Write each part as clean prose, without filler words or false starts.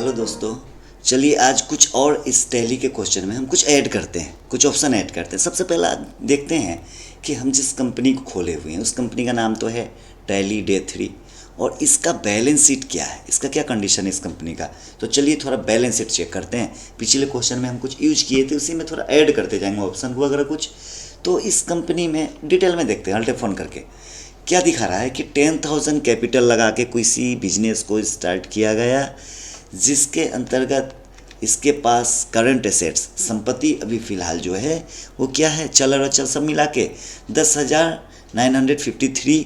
Hello दोस्तों। चलिए आज कुछ और इस टैली के क्वेश्चन में हम कुछ ऐड करते हैं, कुछ ऑप्शन ऐड करते हैं। सबसे पहला देखते हैं कि हम जिस कंपनी को खोले हुए हैं उस कंपनी का नाम तो है टैली डे 3 और इसका बैलेंस शीट क्या है, इसका क्या कंडीशन है इस कंपनी का। तो चलिए थोड़ा बैलेंस शीट चेक करते हैं। पिछले क्वेश्चन में हम कुछ यूज किए थे, उसी में थोड़ा ऐड करते जाएंगे ऑप्शन को अगर कुछ। तो इस कंपनी में डिटेल में देखते हैं अल्टे फ़ोन करके क्या दिखा रहा है कि 10,000 कैपिटल लगा के किसी बिजनेस को स्टार्ट किया गया, जिसके अंतर्गत इसके पास करंट एसेट्स संपत्ति अभी फ़िलहाल जो है वो क्या है, चल और अचल सब मिला के 10,953,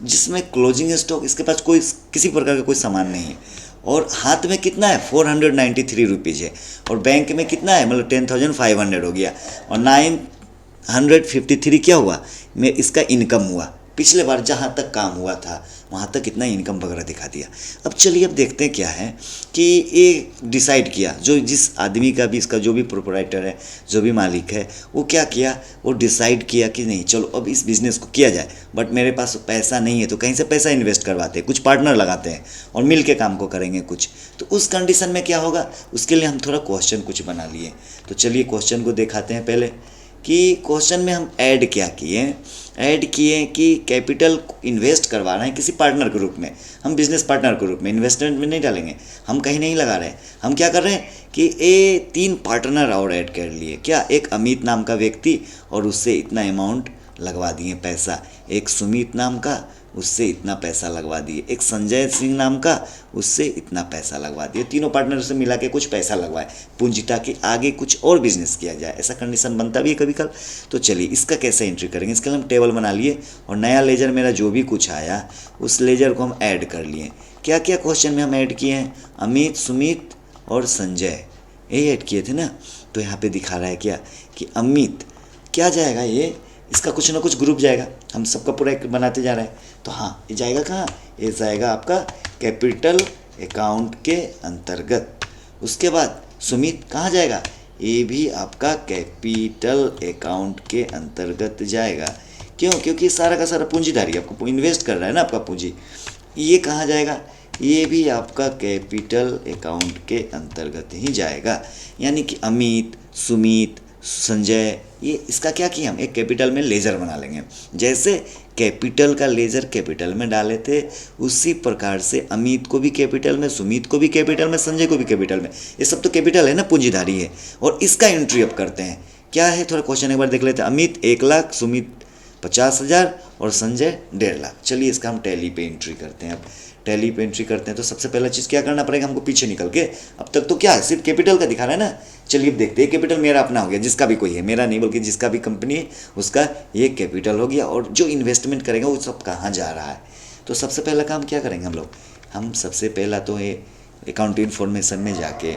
जिसमें क्लोजिंग स्टॉक इसके पास कोई किसी प्रकार का कोई सामान नहीं है और हाथ में कितना है 493 रुपीज़ है और बैंक में कितना है मतलब 10,500 हो गया और 953 क्या हुआ में इसका इनकम हुआ। पिछले बार जहाँ तक काम हुआ था वहाँ तक इतना इनकम वगैरह दिखा दिया। अब चलिए अब देखते हैं क्या है कि ये डिसाइड किया, जो जिस आदमी का भी इसका जो भी प्रोप्राइटर है, जो भी मालिक है, वो क्या किया, वो डिसाइड किया कि नहीं चलो अब इस बिज़नेस को किया जाए, बट मेरे पास पैसा नहीं है तो कहीं से पैसा इन्वेस्ट करवाते हैं, कुछ पार्टनर लगाते हैं और मिल के काम को करेंगे कुछ। तो उस कंडीशन में क्या होगा, उसके लिए हम थोड़ा क्वेश्चन कुछ बना लिए। तो चलिए क्वेश्चन को दिखाते हैं पहले कि क्वेश्चन में हम ऐड क्या किए कि कैपिटल इन्वेस्ट करवा रहे हैं किसी पार्टनर के रूप में। हम बिजनेस पार्टनर के रूप में इन्वेस्टमेंट में नहीं डालेंगे, हम कहीं नहीं लगा रहे हैं। हम क्या कर रहे हैं कि ये 3 पार्टनर और ऐड कर लिए, क्या एक अमित नाम का व्यक्ति और उससे इतना अमाउंट लगवा दिए पैसा, एक सुमित नाम का उससे इतना पैसा लगवा दिए, एक संजय सिंह नाम का उससे इतना पैसा लगवा दिए। तीनों पार्टनर से मिला के कुछ पैसा लगवाए पूंजी, ताकि आगे कुछ और बिजनेस किया जाए। ऐसा कंडीशन बनता भी है कभी कल। तो चलिए इसका कैसे एंट्री करेंगे, इसके लिए हम टेबल बना लिए और नया लेजर मेरा जो भी कुछ आया उस लेजर को हम ऐड कर लिए। क्या क्या क्वेश्चन में हम ऐड किए हैं, अमित, सुमित और संजय, यही ऐड किए थे ना। तो यहाँ पे दिखा रहा है क्या कि अमित क्या जाएगा, ये इसका कुछ ना कुछ ग्रुप जाएगा, हम सबका पूरा एक बनाते जा रहे हैं। तो हाँ ये जाएगा कहाँ, ये जाएगा आपका कैपिटल अकाउंट के अंतर्गत। उसके बाद सुमित कहाँ जाएगा, ये भी आपका कैपिटल अकाउंट के अंतर्गत जाएगा। क्यों, क्योंकि सारा का सारा पूंजीधारी आपको इन्वेस्ट कर रहा है ना आपका पूंजी। ये कहाँ जाएगा, ये भी आपका कैपिटल अकाउंट के अंतर्गत ही जाएगा। यानी कि अमित, सुमित, संजय, ये इसका क्या किया, हम एक कैपिटल में लेजर बना लेंगे। जैसे कैपिटल का लेजर कैपिटल में डाले थे उसी प्रकार से अमित को भी कैपिटल में, सुमित को भी कैपिटल में, संजय को भी कैपिटल में। ये सब तो कैपिटल है ना, पूंजीधारी है। और इसका एंट्री अप करते हैं, क्या है थोड़ा क्वेश्चन एक बार देख लेते हैं। अमित 1 लाख, सुमित 50,000 और संजय 1.5 लाख। चलिए इसका हम टैली पे एंट्री करते हैं। अब टैली पे एंट्री करते हैं तो सबसे पहला चीज़ क्या करना पड़ेगा हमको, पीछे निकल के। अब तक तो क्या है, सिर्फ कैपिटल का दिखा रहा है ना। चलिए अब देखते हैं, कैपिटल मेरा अपना हो गया, जिसका भी कोई है, मेरा नहीं बल्कि जिसका भी कंपनी है उसका ये कैपिटल हो गया। और जो इन्वेस्टमेंट करेगा वो सब कहाँ जा रहा है। तो सबसे पहला काम क्या करेंगे हम लोग, हम सबसे पहला तो ये अकाउंट इन्फॉर्मेशन में जाके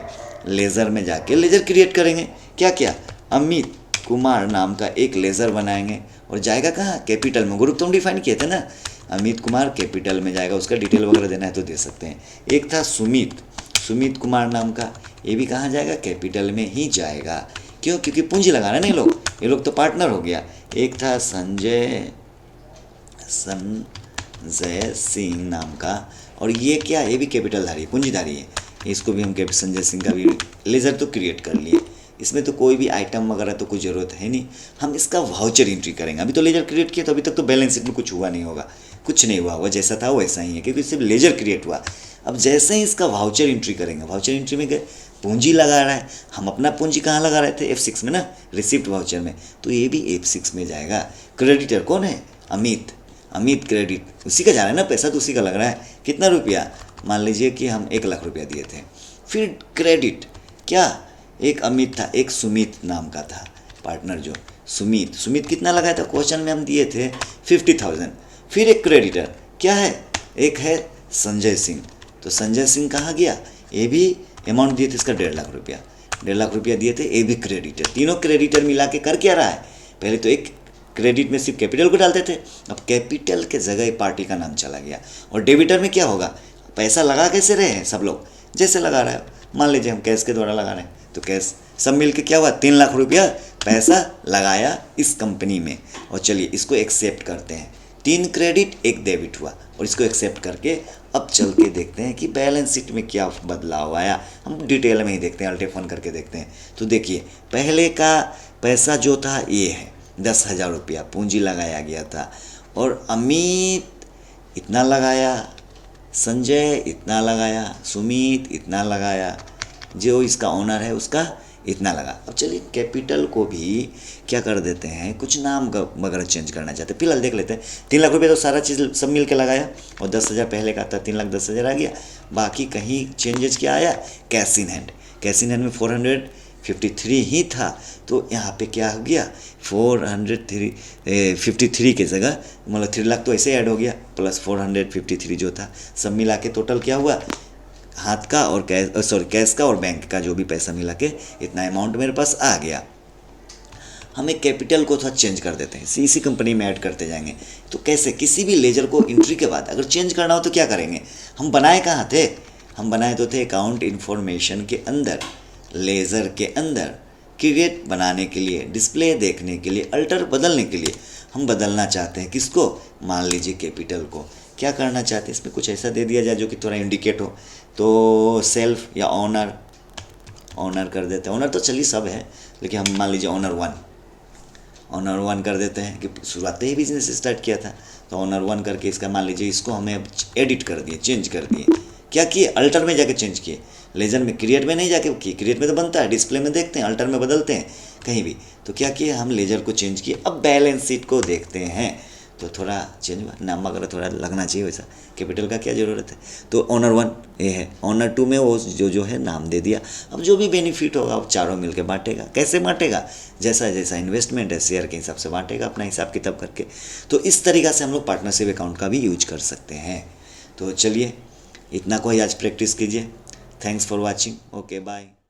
लेज़र में जाके लेज़र क्रिएट करेंगे। क्या क्या, अमित कुमार नाम का एक लेज़र बनाएंगे और जाएगा कहाँ, कैपिटल में। ग्रुप तो हम डिफाइन किए थे ना, अमित कुमार कैपिटल में जाएगा, उसका डिटेल वगैरह देना है तो दे सकते हैं। एक था सुमित, सुमित कुमार नाम का, ये भी कहाँ जाएगा, कैपिटल में ही जाएगा। क्यों, क्योंकि पूंजी लगा रहे हैं ना ये लोग तो पार्टनर हो गया। एक था संजय सिंह नाम का, और ये क्या, ये भी कैपिटलधारी पूंजीधारी है। इसको भी हम संजय सिंह का भी लेजर तो क्रिएट कर लिए। इसमें तो कोई भी आइटम वगैरह तो कोई ज़रूरत है नहीं, हम इसका वाउचर एंट्री करेंगे। अभी तो लेजर क्रिएट किया तो अभी तक तो बैलेंस शीट में कुछ हुआ नहीं होगा, कुछ नहीं हुआ होगा, जैसा था वैसा ही है क्योंकि सिर्फ लेजर क्रिएट हुआ। अब जैसे ही इसका वाउचर एंट्री करेंगे, वाउचर एंट्री में गए, पूंजी लगा रहा है, हम अपना पूंजी कहाँ लगा रहे थे, F6 में ना, रिसिप्ट वाउचर में, तो ये भी F6 में जाएगा। क्रेडिटर कौन है, अमित, अमित क्रेडिट, उसी का जा रहा है ना पैसा, तो उसी का लग रहा है। कितना रुपया, मान लीजिए कि हम 1 लाख रुपया दिए थे। फिर क्रेडिट क्या, एक अमित था, एक सुमित नाम का था पार्टनर, जो सुमित कितना लगाया था, क्वेश्चन में हम दिए थे 50,000। फिर एक क्रेडिटर क्या है, एक है संजय सिंह, तो संजय सिंह कहाँ गया, ये भी अमाउंट दिए थे इसका 1.5 लाख रुपया, 1.5 लाख रुपया दिए थे, ये भी क्रेडिटर। तीनों क्रेडिटर मिला के कर क्या रहा है, पहले तो एक क्रेडिट में सिर्फ कैपिटल को डालते थे, अब कैपिटल के जगह पार्टी का नाम चला गया। और डेबिटर में क्या होगा, पैसा लगा कैसे रहे हैं सब लोग, जैसे लगा रहा है, मान लीजिए हम कैश के द्वारा लगा रहे हैं तो कैश, सब मिलके क्या हुआ, 3 लाख रुपया पैसा लगाया इस कंपनी में। और चलिए इसको एक्सेप्ट करते हैं। 3 क्रेडिट 1 डेबिट हुआ और इसको एक्सेप्ट करके अब चल के देखते हैं कि बैलेंस शीट में क्या बदलाव आया। हम डिटेल में ही देखते हैं, अल्टेफोन करके देखते हैं। तो देखिए पहले का पैसा जो था ये है 10,000 रुपया पूंजी लगाया गया था और अमित इतना लगाया, संजय इतना लगाया, सुमित इतना लगाया, जो इसका ओनर है उसका इतना लगा। अब चलिए कैपिटल को भी क्या कर देते हैं, कुछ नाम का वगैरह चेंज करना चाहते हैं। फिलहाल देख लेते हैं 3 लाख रुपये तो सारा चीज़ सब मिल के लगाया और 10,000 पहले का था, 3,10,000 आ गया। बाकी कहीं चेंजेस क्या आया, cash in hand. Cash in hand में 453 ही था, तो यहाँ पे क्या हो गया 453 की जगह मतलब 3 लाख तो ऐसे ऐड हो गया प्लस 453 जो था, सब मिला के टोटल क्या हुआ, हाथ का और कैश का और बैंक का जो भी पैसा मिला के इतना अमाउंट मेरे पास आ गया। हमें कैपिटल को थोड़ा चेंज कर देते हैं, इसी कंपनी में ऐड करते जाएंगे। तो कैसे, किसी भी लेजर को एंट्री के बाद अगर चेंज करना हो तो क्या करेंगे, हम बनाए कहाँ थे, हम बनाए तो थे अकाउंट इन्फॉर्मेशन के अंदर, लेज़र के अंदर, क्रिएट बनाने के लिए, डिस्प्ले देखने के लिए, अल्टर बदलने के लिए। हम बदलना चाहते हैं किसको, मान लीजिए कैपिटल को। क्या करना चाहते हैं, इसमें कुछ ऐसा दे दिया जाए जो कि थोड़ा इंडिकेट हो। तो सेल्फ या ऑनर कर देते हैं। ऑनर तो चलिए सब है, लेकिन हम मान लीजिए ऑनर वन कर देते हैं कि शुरुआत ही बिजनेस स्टार्ट किया था। तो ऑनर 1 करके इसका मान लीजिए इसको हमें अब एडिट कर दिए, चेंज कर दिए। क्या किए, अल्टर में जाके चेंज किए, लेजर में क्रिएट में नहीं जाके किए। क्रिएट में तो बनता है, डिस्प्ले में देखते हैं, अल्टर में बदलते हैं कहीं भी। तो क्या किए, हम लेजर को चेंज किए। अब बैलेंस शीट को देखते हैं तो थोड़ा चेंज हुआ, नाम वगैरह थोड़ा लगना चाहिए वैसा, कैपिटल का क्या ज़रूरत है। तो ऑनर 1 ये है, ऑनर 2 में वो जो है नाम दे दिया। अब जो भी बेनिफिट होगा वो चारों मिलके बांटेगा। कैसे बांटेगा, जैसा जैसा इन्वेस्टमेंट है शेयर के हिसाब से बांटेगा, अपना हिसाब किताब करके। तो इस तरीक़ा से हम लोग पार्टनरशिप अकाउंट का भी यूज कर सकते हैं। तो चलिए इतना को ही आज प्रैक्टिस कीजिए। Thanks for watching, okay bye.